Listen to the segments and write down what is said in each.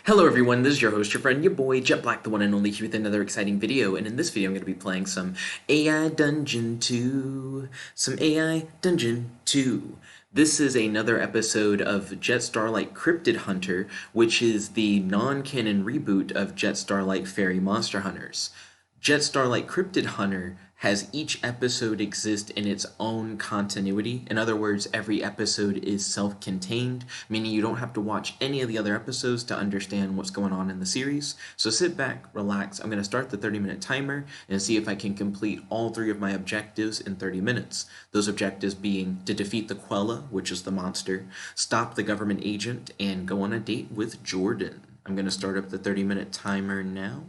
Hello everyone, this is your host, your friend, your boy, Jet Black, the one and only, here with another exciting video, and in this video I'm going to be playing some AI Dungeon 2. This is another episode of Jet Starlight Cryptid Hunter, which is the non-canon reboot of Jet Starlight Fairy Monster Hunters. Jet Starlight Cryptid Hunter has each episode exist in its own continuity. In other words, every episode is self-contained, meaning you don't have to watch any of the other episodes to understand what's going on in the series. So sit back, relax. I'm going to start the 30-minute timer and see if I can complete all three of my objectives in 30 minutes. Those objectives being to defeat the Qwella, which is the monster, stop the government agent, and go on a date with Jordan. I'm going to start up the 30-minute timer now.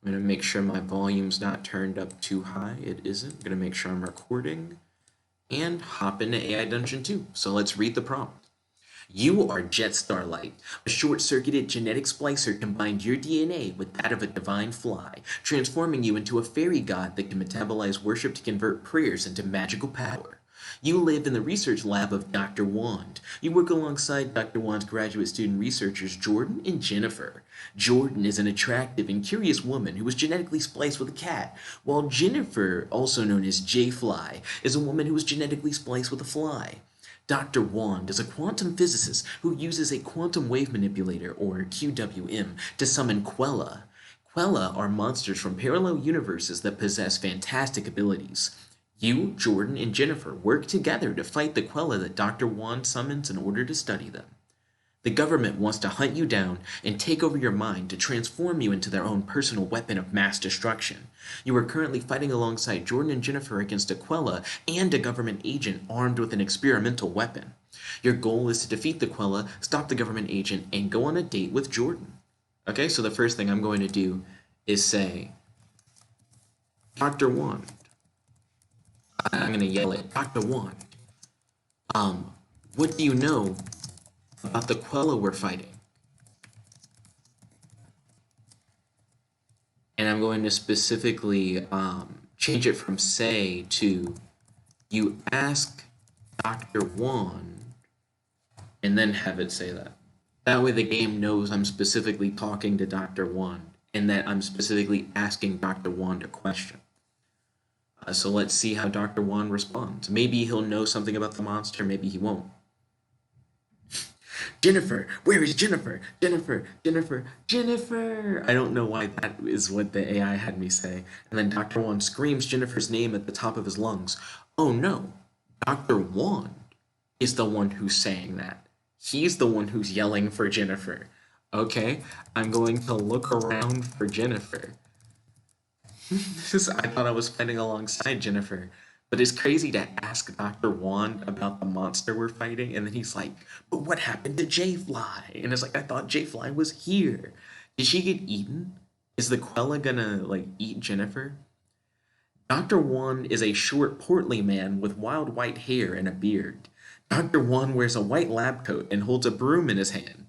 I'm going to make sure my volume's not turned up too high. It isn't. I'm going to make sure I'm recording and hop into AI Dungeon 2. So let's read the prompt. You are Jet Starlight. A short-circuited genetic splicer combined your DNA with that of a divine fly, transforming you into a fairy god that can metabolize worship to convert prayers into magical power. You live in the research lab of Dr. Wand. You work alongside Dr. Wand's graduate student researchers Jordan and Jennifer. Jordan is an attractive and curious woman who was genetically spliced with a cat, while Jennifer, also known as J-Fly, is a woman who was genetically spliced with a fly. Dr. Wand is a quantum physicist who uses a quantum wave manipulator, or QWM, to summon Qwella. Qwella are monsters from parallel universes that possess fantastic abilities. You, Jordan, and Jennifer work together to fight the Qwella that Dr. Wand summons in order to study them. The government wants to hunt you down and take over your mind to transform you into their own personal weapon of mass destruction. You are currently fighting alongside Jordan and Jennifer against a Qwella and a government agent armed with an experimental weapon. Your goal is to defeat the Qwella, stop the government agent, and go on a date with Jordan. Okay, so the first thing I'm going to do is say, Dr. Wand. I'm going to yell it, Dr. Wand. What do you know about the Qwella we're fighting? And I'm going to specifically change it from say to you ask Dr. Wand and then have it say that. That way the game knows I'm specifically talking to Dr. Wand and that I'm specifically asking Dr. Wand a question. So let's see how Dr. Wand responds. Maybe he'll know something about the monster, maybe he won't. Jennifer, where is Jennifer? Jennifer, Jennifer, Jennifer! I don't know why that is what the AI had me say. And then Dr. Wand screams Jennifer's name at the top of his lungs. Oh no, Dr. Wand is the one who's saying that. He's the one who's yelling for Jennifer. Okay, I'm going to look around for Jennifer. I thought I was fighting alongside Jennifer, but it's crazy to ask Dr. Wand about the monster we're fighting, and then he's like, but what happened to J-Fly? And it's like, I thought J-Fly was here. Did she get eaten? Is the Qwella gonna, eat Jennifer? Dr. Wand is a short, portly man with wild white hair and a beard. Dr. Wand wears a white lab coat and holds a broom in his hand.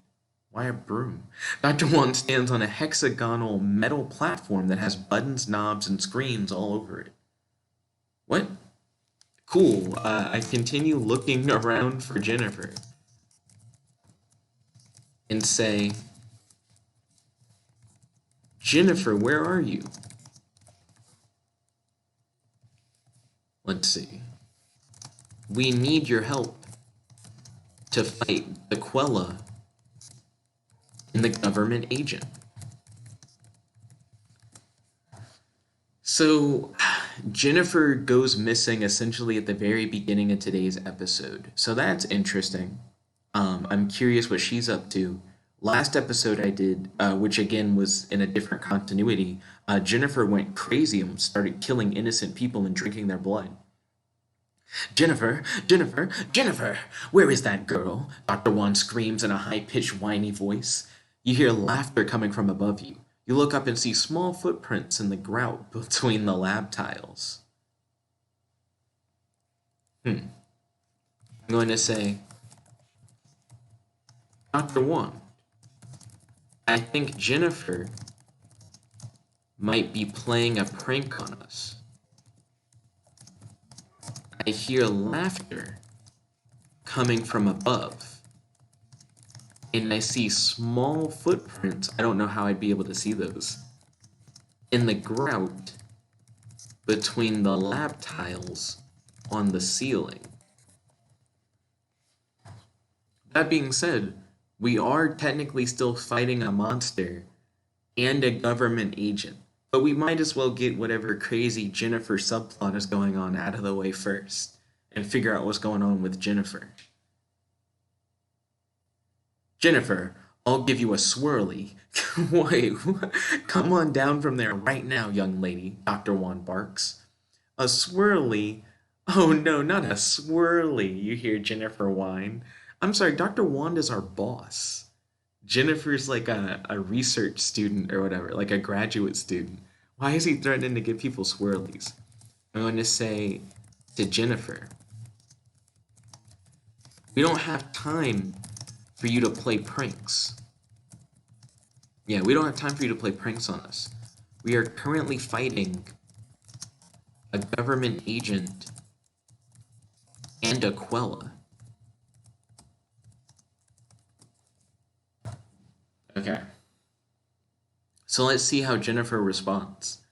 Why a broom? Dr. Wand stands on a hexagonal metal platform that has buttons, knobs, and screens all over it. What? Cool. I continue looking around for Jennifer and say, Jennifer, where are you? Let's see. We need your help to fight the Qwella and the government agent. So Jennifer goes missing essentially at the very beginning of today's episode. So that's interesting. I'm curious what she's up to. Last episode I did, which again was in a different continuity, Jennifer went crazy and started killing innocent people and drinking their blood. Jennifer, Jennifer, Jennifer, where is that girl? Dr. Wand screams in a high-pitched, whiny voice. You hear laughter coming from above you. You look up and see small footprints in the grout between the lab tiles. I'm going to say, Dr. Wand, I think Jennifer might be playing a prank on us. I hear laughter coming from above. and I see small footprints. I don't know how I'd be able to see those. In the grout between the lab tiles on the ceiling. That being said, we are technically still fighting a monster and a government agent, but we might as well get whatever crazy Jennifer subplot is going on out of the way first and figure out what's going on with Jennifer. Jennifer, I'll give you a swirly. Wait, come on down from there right now, young lady, Dr. Wand barks. A swirly? Oh no, not a swirly, you hear Jennifer whine. I'm sorry, Dr. Wand is our boss. Jennifer's like a research student or whatever, like a graduate student. Why is he threatening to give people swirlies? I'm going to say to Jennifer, we don't have time for you to play pranks. Yeah, we don't have time for you to play pranks on us. We are currently fighting a government agent and a Qwella. Okay. So let's see how Jennifer responds.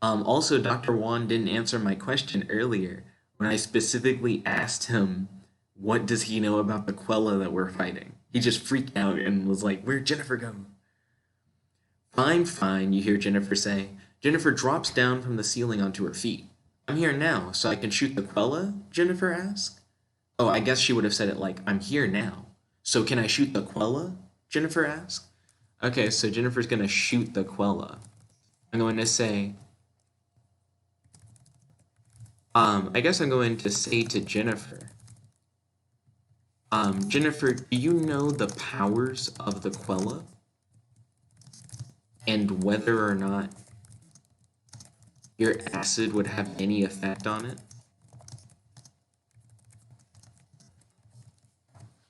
Also, Dr. Wand didn't answer my question earlier when I specifically asked him, what does he know about the Qwella that we're fighting? He just freaked out and was like, where'd Jennifer go? Fine, fine, you hear Jennifer say. Jennifer drops down from the ceiling onto her feet. I'm here now, so I can shoot the Qwella? Jennifer asked. Oh, I guess she would have said it like, I'm here now. So can I shoot the Qwella? Jennifer asked. Okay, so Jennifer's going to shoot the Qwella. I'm going to say, I guess I'm going to say to Jennifer, Jennifer, do you know the powers of the Qwella? And whether or not your acid would have any effect on it?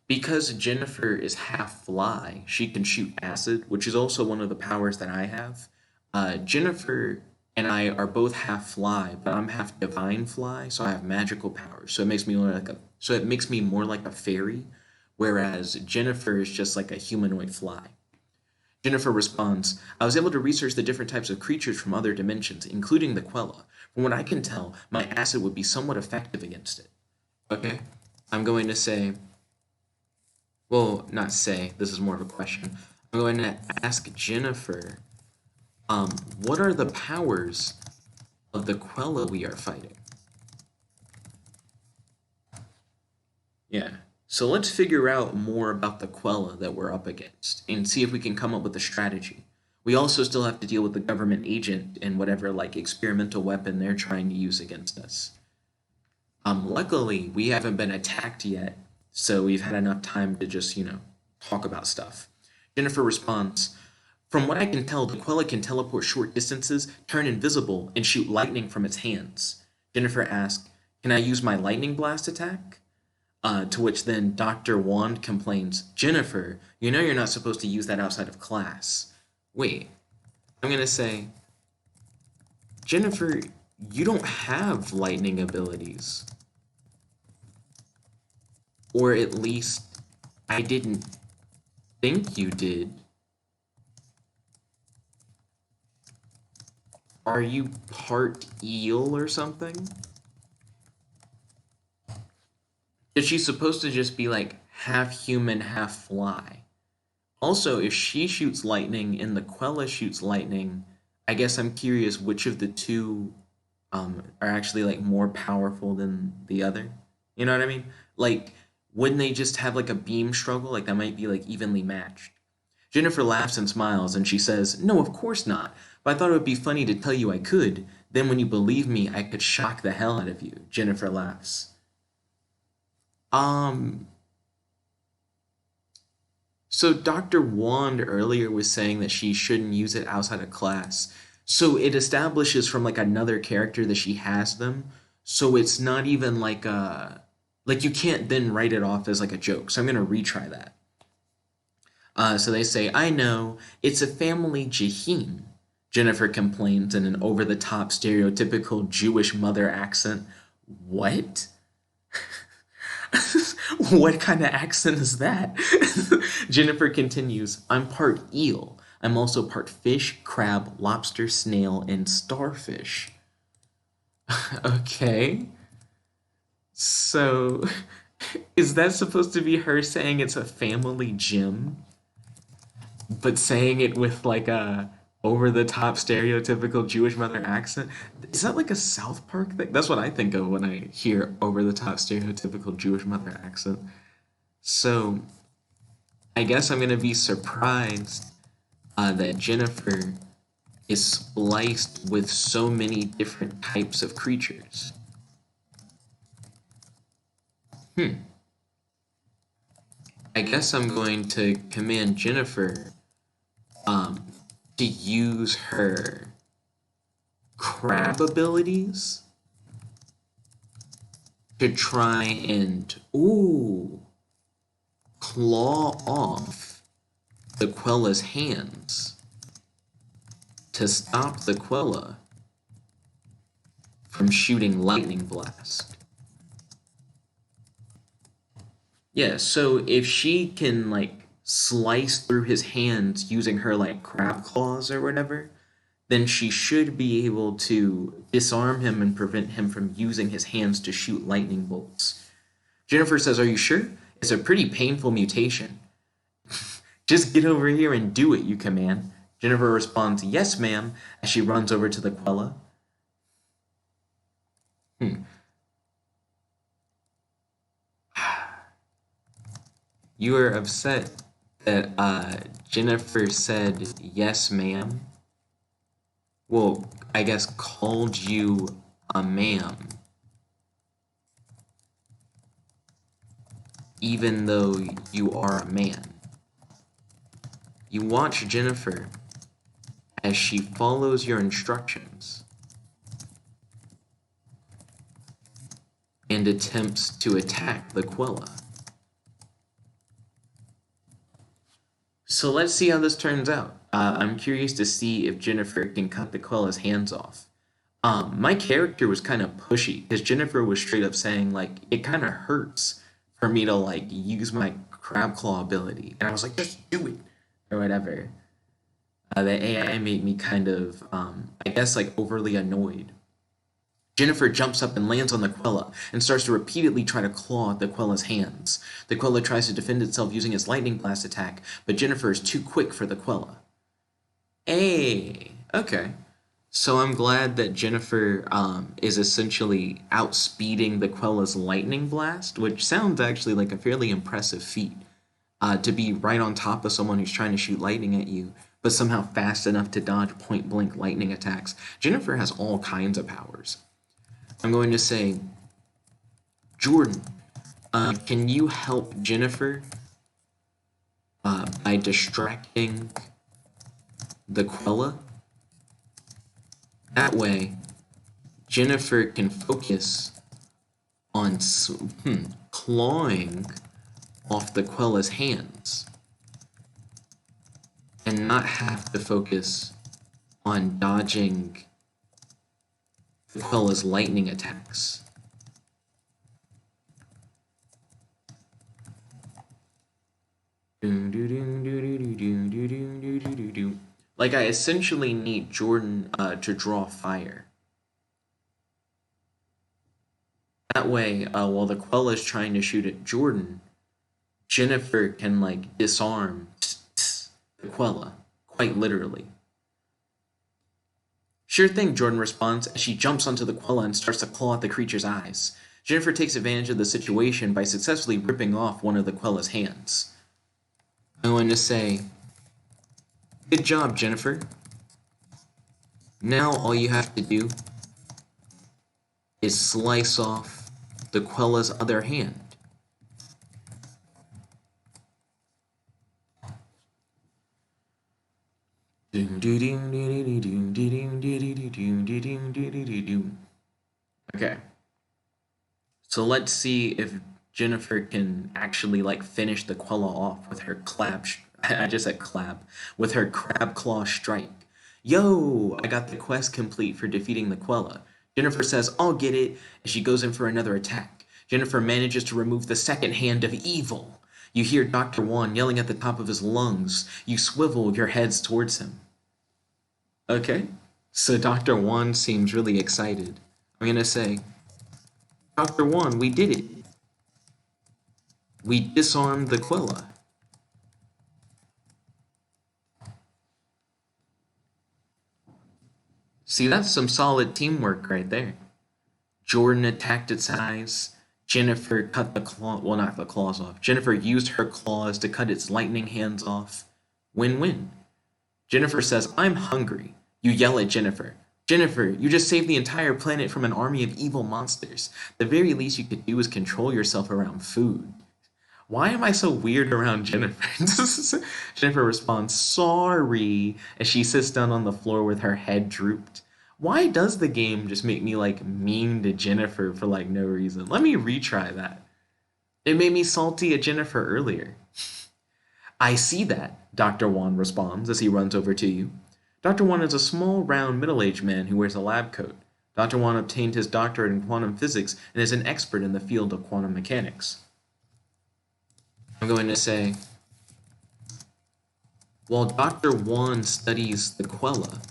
Because Jennifer is half fly, she can shoot acid, which is also one of the powers that I have. Jennifer and I are both half fly, but I'm half divine fly, so I have magical powers. So it makes me more like a fairy, whereas Jennifer is just like a humanoid fly. Jennifer responds, I was able to research the different types of creatures from other dimensions, including the Qwella. From what I can tell, my acid would be somewhat effective against it. Okay, I'm going to say, well, not say, this is more of a question. I'm going to ask Jennifer, what are the powers of the Qwella we are fighting? Yeah. So let's figure out more about the Qwella that we're up against and see if we can come up with a strategy. We also still have to deal with the government agent and whatever like experimental weapon they're trying to use against us. Luckily, we haven't been attacked yet, so we've had enough time to just, talk about stuff. Jennifer responds, from what I can tell, the Qwella can teleport short distances, turn invisible, and shoot lightning from its hands. Jennifer asked, can I use my lightning blast attack? To which then Dr. Wand complains, Jennifer, you know you're not supposed to use that outside of class. Wait, I'm going to say, Jennifer, you don't have lightning abilities. Or at least, I didn't think you did. Are you part eel or something? Is she supposed to just be like half human, half fly? Also, if she shoots lightning and the Qwella shoots lightning, I guess I'm curious which of the two are actually like more powerful than the other. You know what I mean? Like, wouldn't they just have like a beam struggle? Like that might be like evenly matched. Jennifer laughs and smiles and she says, no, of course not. But I thought it would be funny to tell you I could. Then when you believe me, I could shock the hell out of you. Jennifer laughs. So Dr. Wand earlier was saying that she shouldn't use it outside of class. So it establishes from like another character that she has them. So it's not even like you can't then write it off as like a joke. So I'm going to retry that. So they say, I know, it's a family jahim. Jennifer complains in an over-the-top stereotypical Jewish mother accent. What? What kind of accent is that? Jennifer continues, I'm part eel. I'm also part fish, crab, lobster, snail, and starfish. Okay. So, is that supposed to be her saying it's a family gym, but saying it with like a over the top stereotypical Jewish mother accent? Is that like a South Park thing? That's what I think of when I hear over the top stereotypical Jewish mother accent. So, I guess I'm gonna be surprised that Jennifer is spliced with so many different types of creatures. I guess I'm going to command Jennifer um, to use her crab abilities to try and, claw off the Qwella's hands to stop the Qwella from shooting lightning blast. Yeah, so if she can like slice through his hands using her like crab claws or whatever, then she should be able to disarm him and prevent him from using his hands to shoot lightning bolts. Jennifer says, "Are you sure? It's a pretty painful mutation. Just get over here and do it, you command." Jennifer responds, "Yes, ma'am," as she runs over to the Qwella. You are upset that Jennifer said, "Yes, ma'am." Well, I guess called you a ma'am, even though you are a man. You watch Jennifer as she follows your instructions and attempts to attack the Qwella. So let's see how this turns out. I'm curious to see if Jennifer can cut the Quella's hands off. My character was kind of pushy because Jennifer was straight up saying like it kind of hurts for me to like use my crab claw ability, and I was like, just do it or whatever. The AI made me kind of, I guess, like overly annoyed. Jennifer jumps up and lands on the Qwella and starts to repeatedly try to claw at the Quella's hands. The Qwella tries to defend itself using its lightning blast attack, but Jennifer is too quick for the Qwella. Hey, okay. So I'm glad that Jennifer is essentially outspeeding the Quella's lightning blast, which sounds actually like a fairly impressive feat. To be right on top of someone who's trying to shoot lightning at you, but somehow fast enough to dodge point blank lightning attacks. Jennifer has all kinds of powers. I'm going to say, Jordan, can you help Jennifer by distracting the Qwella? That way, Jennifer can focus on clawing off the Quella's hands and not have to focus on dodging the Quella's lightning attacks. Like, I essentially need Jordan to draw fire. That way, while the Qwella is trying to shoot at Jordan, Jennifer can, like, disarm the Qwella, quite literally. Sure thing, Jordan responds as she jumps onto the Qwella and starts to claw at the creature's eyes. Jennifer takes advantage of the situation by successfully ripping off one of the Quella's hands. I'm going to say, good job, Jennifer. Now all you have to do is slice off the Quella's other hand. Okay. So let's see if Jennifer can actually like finish the Qwella off with her I just said clab. With her crab claw strike. Yo, I got the quest complete for defeating the Qwella. Jennifer says, I'll get it, and she goes in for another attack. Jennifer manages to remove the second hand of evil. You hear Dr. Juan yelling at the top of his lungs. You swivel your heads towards him. Okay, so Dr. Juan seems really excited. I'm gonna say, Dr. Juan, we did it. We disarmed the Qwella. See, that's some solid teamwork right there. Jordan attacked its eyes. Jennifer cut the claw, well, not the claws off. Jennifer used her claws to cut its lightning hands off. Win-win. Jennifer says, I'm hungry. You yell at Jennifer. Jennifer, you just saved the entire planet from an army of evil monsters. The very least you could do is control yourself around food. Why am I so weird around Jennifer? Jennifer responds, sorry, as she sits down on the floor with her head drooped. Why does the game just make me, like, mean to Jennifer for, like, no reason? Let me retry that. It made me salty at Jennifer earlier. I see that, Dr. Juan responds as he runs over to you. Dr. Juan is a small, round, middle-aged man who wears a lab coat. Dr. Juan obtained his doctorate in quantum physics and is an expert in the field of quantum mechanics. I'm going to say, while Dr. Juan studies the Qwella,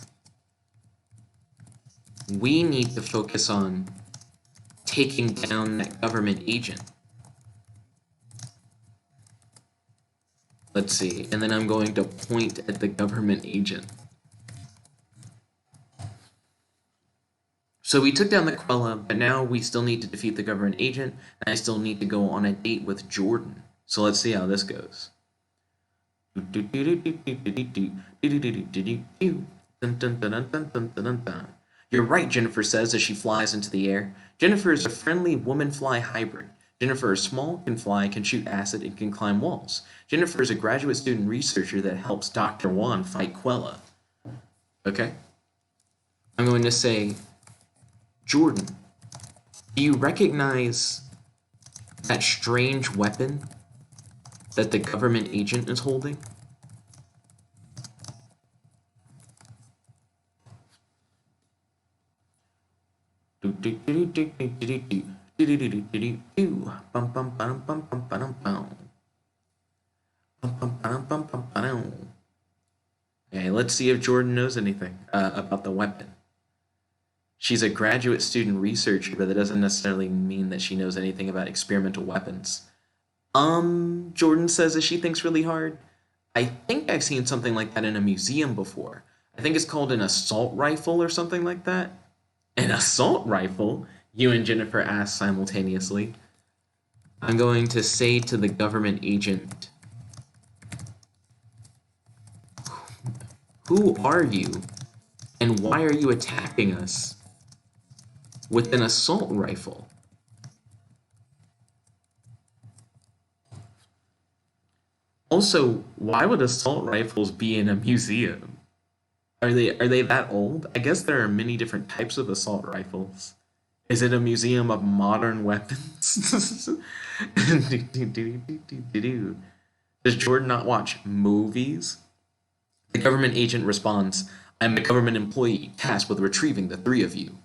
we need to focus on taking down that government agent. Let's see, and then I'm going to point at the government agent. So we took down the Qwella, but now we still need to defeat the government agent, and I still need to go on a date with Jordan. So let's see how this goes. You're right, Jennifer says as she flies into the air. Jennifer is a friendly woman-fly hybrid. Jennifer is small, can fly, can shoot acid, and can climb walls. Jennifer is a graduate student researcher that helps Dr. Juan fight Qwella. Okay? I'm going to say, Jordan, do you recognize that strange weapon that the government agent is holding? Okay, let's see if Jordan knows anything about the weapon. She's a graduate student researcher, but that doesn't necessarily mean that she knows anything about experimental weapons. Jordan says as she thinks really hard. I think I've seen something like that in a museum before. I think it's called an assault rifle or something like that. An assault rifle? You and Jennifer ask simultaneously. I'm going to say to the government agent, who are you, and why are you attacking us with an assault rifle? Also, why would assault rifles be in a museum? Are they that old? I guess there are many different types of assault rifles. Is it a museum of modern weapons? Does Jordan not watch movies? The government agent responds, I'm a government employee tasked with retrieving the three of you.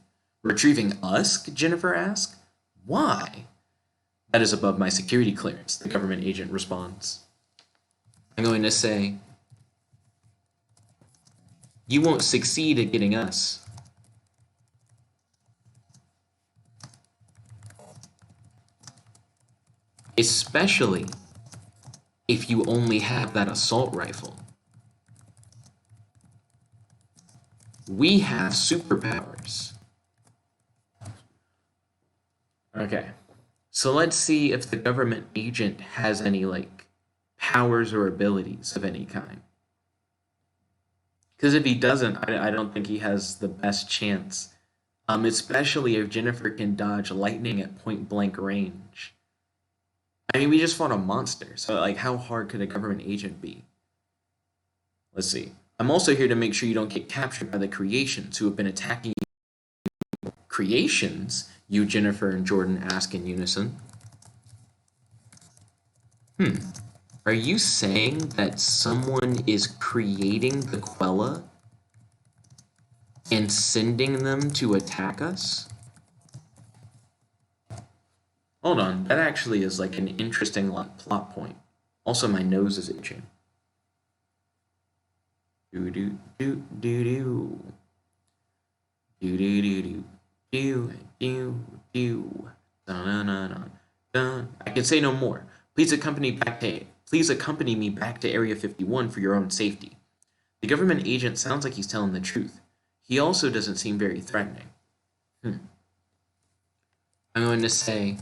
Retrieving us? Jennifer asks. Why? That is above my security clearance, the government agent responds. I'm going to say, you won't succeed at getting us. Especially if you only have that assault rifle. We have superpowers. Okay, so let's see if the government agent has any, like, powers or abilities of any kind. Because if he doesn't, I don't think he has the best chance. Especially if Jennifer can dodge lightning at point-blank range. I mean, we just fought a monster, so, like, how hard could a government agent be? Let's see. I'm also here to make sure you don't get captured by the creations who have been attacking you. Creations? You, Jennifer, and Jordan ask in unison. Are you saying that someone is creating the Qwella and sending them to attack us? Hold on, that actually is like an interesting plot point. Also, my nose is itching. Do do do do do do do do do do do do. Dun, dun, dun, dun. I can say no more. Please accompany me back to Area 51 for your own safety. The government agent sounds like he's telling the truth. He also doesn't seem very threatening. I'm going to say,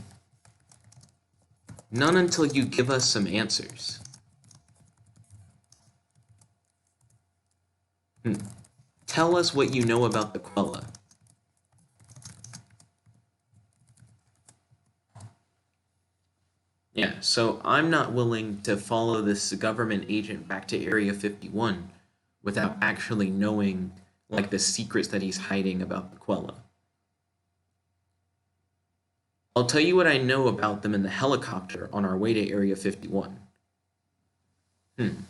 none until you give us some answers. Tell us what you know about the Qwella. Yeah, so I'm not willing to follow this government agent back to Area 51 without actually knowing, like, the secrets that he's hiding about the Qwella. I'll tell you what I know about them in the helicopter on our way to Area 51. I'm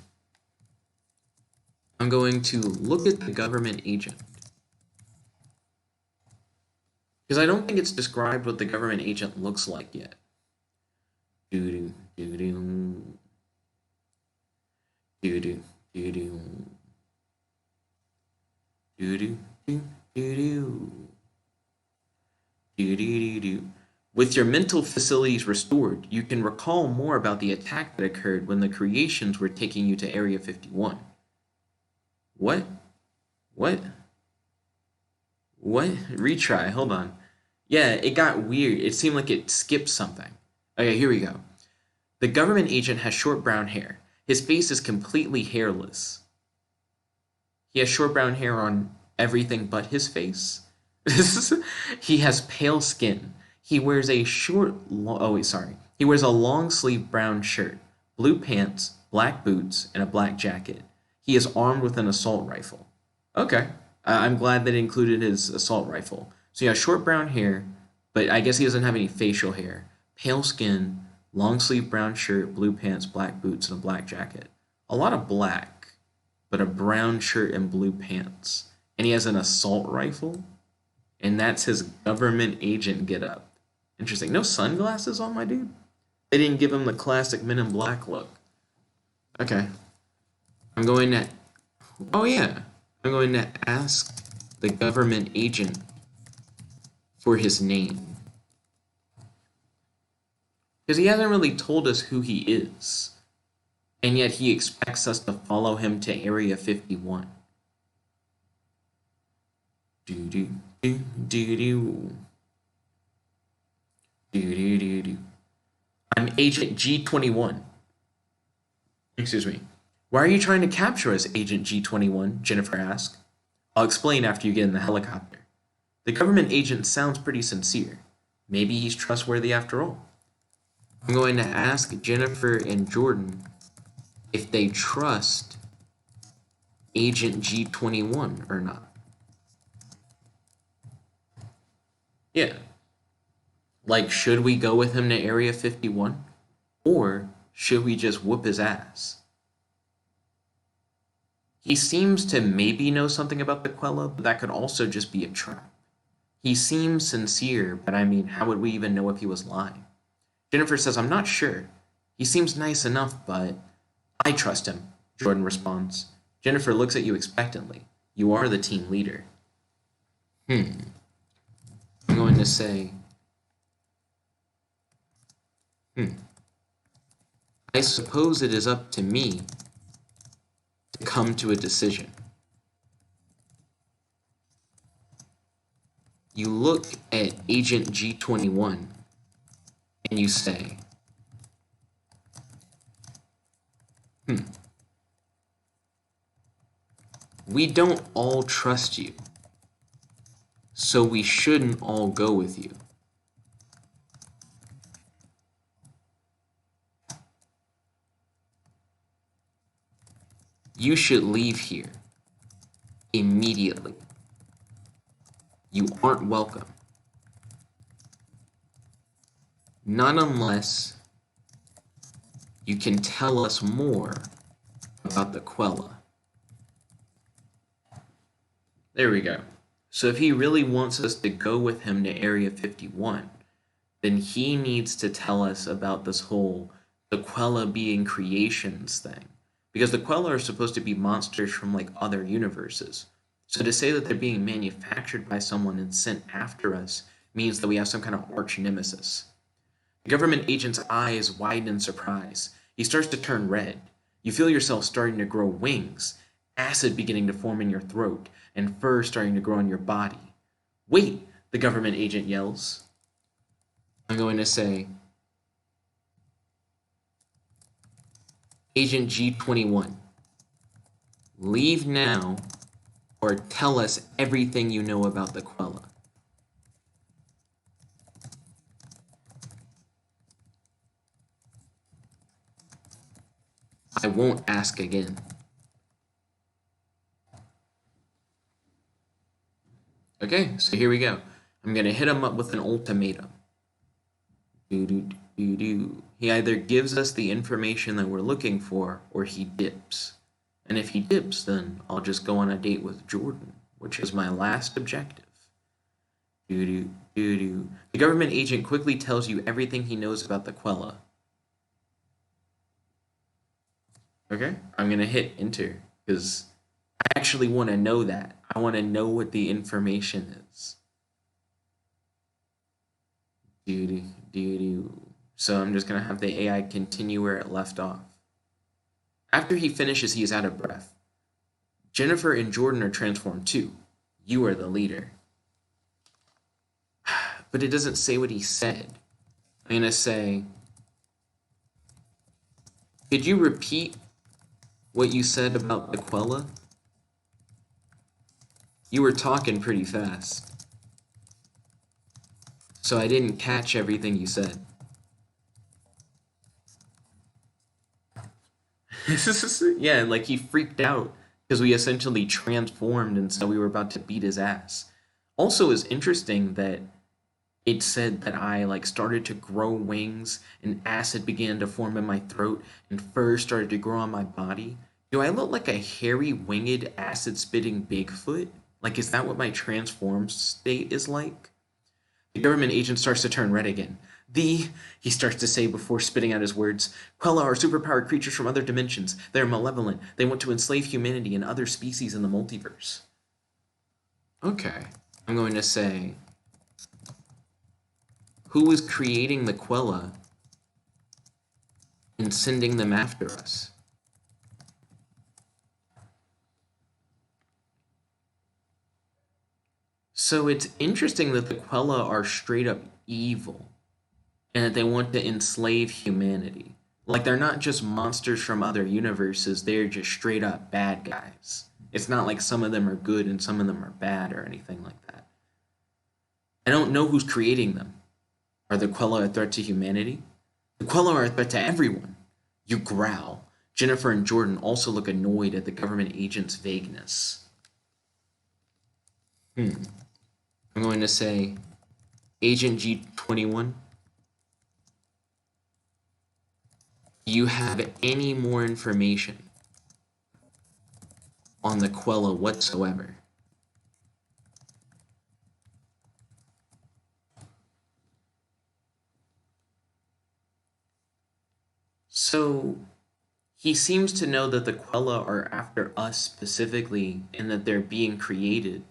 going to look at the government agent. Because I don't think it's described what the government agent looks like yet. Doo-doo, doo-doo. Doo-doo, doo-doo. Doo-doo, doo-doo. Doo-doo-doo-doo. With your mental facilities restored, you can recall more about the attack that occurred when the creations were taking you to Area 51. What? What? What? Retry, hold on. Yeah, it got weird. It seemed like it skipped something. Okay, here we go. The government agent has short brown hair. His face is completely hairless. He has short brown hair on everything but his face. He has pale skin. He wears a He wears a long sleeve brown shirt, blue pants, black boots, and a black jacket. He is armed with an assault rifle. Okay. I'm glad that it included his assault rifle. So he has short brown hair, but I guess he doesn't have any facial hair. Pale skin, long sleeve brown shirt, blue pants, black boots, and a black jacket. A lot of black, but a brown shirt and blue pants. And he has an assault rifle, and that's his government agent getup. Interesting. No sunglasses on my dude? They didn't give him the classic Men in Black look. Okay. I'm going to... Oh, yeah. I'm going to ask the government agent for his name. Because he hasn't really told us who he is. And yet he expects us to follow him to Area 51. Do-do-do-do-do. Do-do-do-do. I'm Agent G21. Excuse me. Why are you trying to capture us, Agent G21? Jennifer asked. I'll explain after you get in the helicopter. The government agent sounds pretty sincere. Maybe he's trustworthy after all. I'm going to ask Jennifer and Jordan if they trust Agent G21 or not. Yeah. Like, should we go with him to Area 51? Or should we just whoop his ass? He seems to maybe know something about the Qwella, but that could also just be a trap. He seems sincere, but I mean, how would we even know if he was lying? Jennifer says, I'm not sure. He seems nice enough, but I trust him, Jordan responds. Jennifer looks at you expectantly. You are the team leader. I'm going to say... I suppose it is up to me to come to a decision. You look at Agent G21 and you say, we don't all trust you, so we shouldn't all go with you. You should leave here immediately. You aren't welcome. Not unless you can tell us more about the Qwella. There we go. So if he really wants us to go with him to Area 51, then he needs to tell us about this whole the Qwella being creations thing. Because the Qwella are supposed to be monsters from like other universes. So to say that they're being manufactured by someone and sent after us means that we have some kind of arch nemesis. The government agent's eyes widen in surprise. He starts to turn red. You feel yourself starting to grow wings, acid beginning to form in your throat, and fur starting to grow on your body. Wait, the government agent yells. I'm going to say, Agent G21, leave now or tell us everything you know about the Qwella. I won't ask again. Okay, so here we go. I'm going to hit him up with an ultimatum. He either gives us the information that we're looking for, or he dips. And if he dips, then I'll just go on a date with Jordan, which is my last objective. The government agent quickly tells you everything he knows about the Qwella. Okay, I'm going to hit enter, because I actually want to know that. I want to know what the information is. So I'm just going to have the AI continue where it left off. After he finishes, he is out of breath. Jennifer and Jordan are transformed too. You are the leader. But it doesn't say what he said. I'm going to say, could you repeat what you said about the Qwella? You were talking pretty fast, so I didn't catch everything you said. Yeah, like he freaked out because we essentially transformed and so we were about to beat his ass. Also, it's interesting that it said that I like started to grow wings and acid began to form in my throat and fur started to grow on my body. Do I look like a hairy, winged, acid-spitting Bigfoot? Like, is that what my transformed state is like? The government agent starts to turn red again. He starts to say before spitting out his words, Qwella are superpowered creatures from other dimensions. They are malevolent. They want to enslave humanity and other species in the multiverse. Okay. I'm going to say, who is creating the Qwella and sending them after us? So it's interesting that the Qwella are straight up evil and that they want to enslave humanity. Like, they're not just monsters from other universes, they're just straight up bad guys. It's not like some of them are good and some of them are bad or anything like that. I don't know who's creating them. Are the Qwella a threat to humanity? The Qwella are a threat to everyone. You growl. Jennifer and Jordan also look annoyed at the government agent's vagueness. I'm going to say, Agent G21, do you have any more information on the Qwella whatsoever? So he seems to know that the Qwella are after us specifically and that they're being created,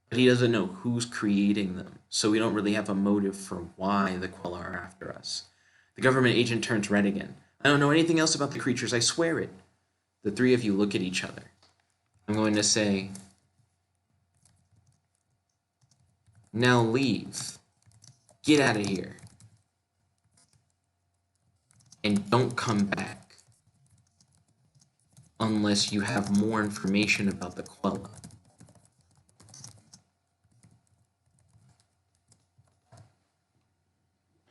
but he doesn't know who's creating them, so we don't really have a motive for why the Qwella are after us. The government agent turns red again. I don't know anything else about the creatures, I swear it. The three of you look at each other. I'm going to say, now leave. Get out of here. And don't come back unless you have more information about the Qwella.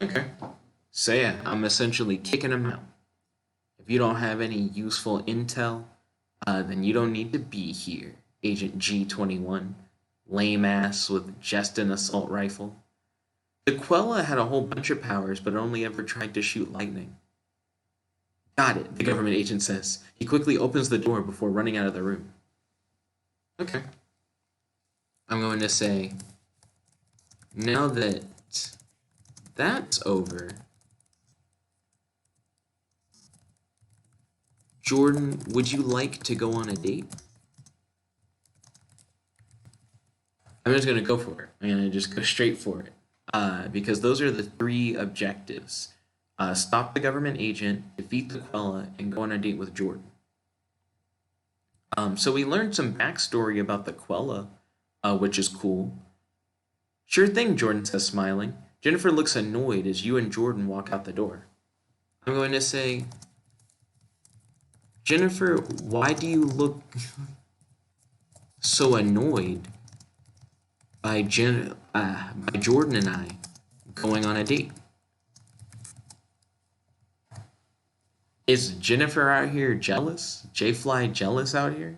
Okay. So yeah, I'm essentially kicking him out. If you don't have any useful intel, then you don't need to be here, Agent G21. Lame ass with just an assault rifle. The Qwella had a whole bunch of powers, but only ever tried to shoot lightning. Got it, the government agent says. He quickly opens the door before running out of the room. Okay. I'm going to say, now that that's over, Jordan, would you like to go on a date? I'm just going to go for it. I'm going to just go straight for it. Because those are the 3 objectives. Stop the government agent, defeat the Qwella, and go on a date with Jordan. So we learned some backstory about the Qwella, which is cool. Sure thing, Jordan says, smiling. Jennifer looks annoyed as you and Jordan walk out the door. I'm going to say, Jennifer, why do you look so annoyed by Jordan and I going on a date? Is Jennifer out here jealous? J-Fly jealous out here?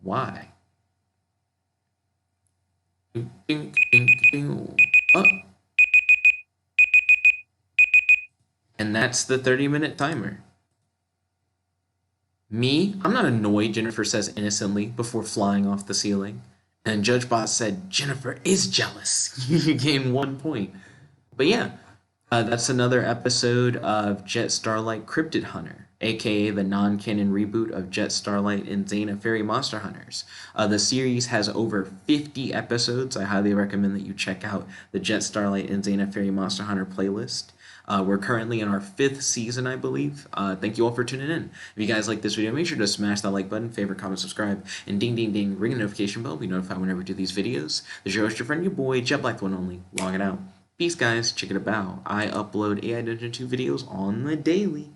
Why? Ding, ding, ding. Oh. And that's the 30-minute timer. Me? I'm not annoyed, Jennifer says innocently before flying off the ceiling. And Judge Boss said, Jennifer is jealous. You gain 1 point. But yeah, that's another episode of Jet Starlight Cryptid Hunter, aka the non-canon reboot of Jet Starlight and Zana Fairy Monster Hunters. The series has over 50 episodes. I highly recommend that you check out the Jet Starlight and Zana Fairy Monster Hunter playlist. We're currently in our 5th season, I believe. Thank you all for tuning in. If you guys like this video, make sure to smash that like button, favorite, comment, subscribe, and ding, ding, ding, ring the notification bell to be notified whenever we do these videos. This is your host, your friend, your boy, Jet Black the One Only, logging out. Peace, guys. Check it out. I upload AI Dungeon 2 videos on the daily.